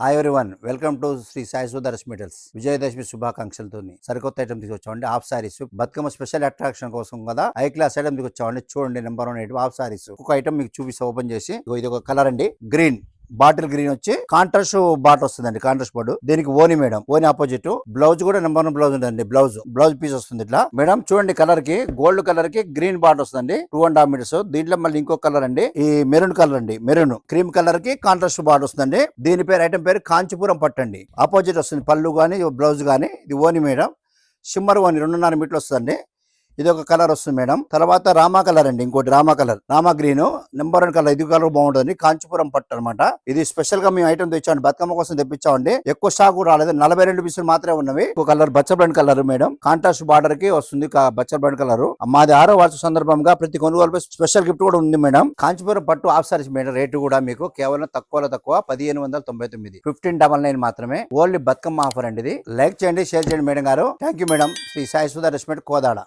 Hi everyone, welcome to Sri Sai Sudarsh metals. Vijayadashami శుభాకాంక్షలతో సరికొత్త item తీసుకొచ్చామండి. Half saris Bathukamma special attraction కోసం కదా హై క్లాస్ ఐటమ్ తీసుకొచ్చామండి. చూడండి, నెంబర్ 1 ఐటమ్ హాఫ్ సారీస్. ఒక ఐటమ్ మీకు చూపిస్తా, ఓపెన్ చేసి. ఇది ఒక కలర్ అండి, గ్రీన్ బాటిల్ గ్రీన్ వచ్చి కాంట్రాస్ట్ బాట్ వస్తుందండి. కాంట్రాస్ట్ బోర్డు, దీనికి ఓని మేడం, ఓని ఆపోజిట్. బ్లౌజ్ కూడా నెంబర్ 1 బ్లౌజ్ ఉందండి. బ్లౌజ్ పీస్ వస్తుంది ఇట్లా. మేడం చూడండి, కలర్ కి గోల్డ్ కలర్ కి గ్రీన్ బాట్ వస్తుందండి, 2.5 మీటర్స్. దీంట్లో మళ్ళీ ఇంకో కలర్ అండి, ఈ మెరూన్ కలర్ అండి, మెరూన్ క్రీమ్ కలర్ కి కాంట్రాస్ట్ బాట్ వస్తుందండి. దీని పేరు ఐటమ్ పేరు కాంచీపురం పట్టండి. ఆపోజిట్ వస్తుంది పళ్ళు గానీ బ్లౌజ్ గానీ. ఇది ఓని మేడం, షిమ్మర్ ఓని 2.5 మీటర్లు వస్తుందండి. ఇది ఒక కలర్ వస్తుంది మేడం. తర్వాత రామా కలర్ అండి, ఇంకోటి Rama colour, Rama green number 1 colour. ఇది కలర్ బాగుంటుంది, కాంచీపురం పట్టు అనమాట. ఇది స్పెషల్ గా మేము ఐటమ్ తెచ్చామండి, బతుకమ్మ కోసం తెప్పించామండి. ఎక్కువ స్టాక్ కూడా రాలేదు, 42 పీసులు మాత్రమే ఉన్నవి. ఒక కలర్ బచ్చబ్రాండ్ కలర్ మేడం, కాంట్రాస్ట్ బార్డర్ కి వస్తుంది బచ్చబ్రాండ్ కలర్. మాది 6వ వార్షిక సందర్భంగా ప్రతి కొనుగోలుపై స్పెషల్ గిఫ్ట్ కూడా ఉంది మేడం. కాంచీపురం పట్టు హాఫ్ సారీస్ మేడం. రేటు కూడా మీకు కేవలం తక్కువ 1599, 1599 మాత్రమే. ఓన్లీ బతుకమ్మ ఆఫర్ అండి ఇది. లైక్ చేయండి, షేర్ చేయండి మేడం గారు. Thank you madam. Shri Sai Sudha restaurant, Kodad.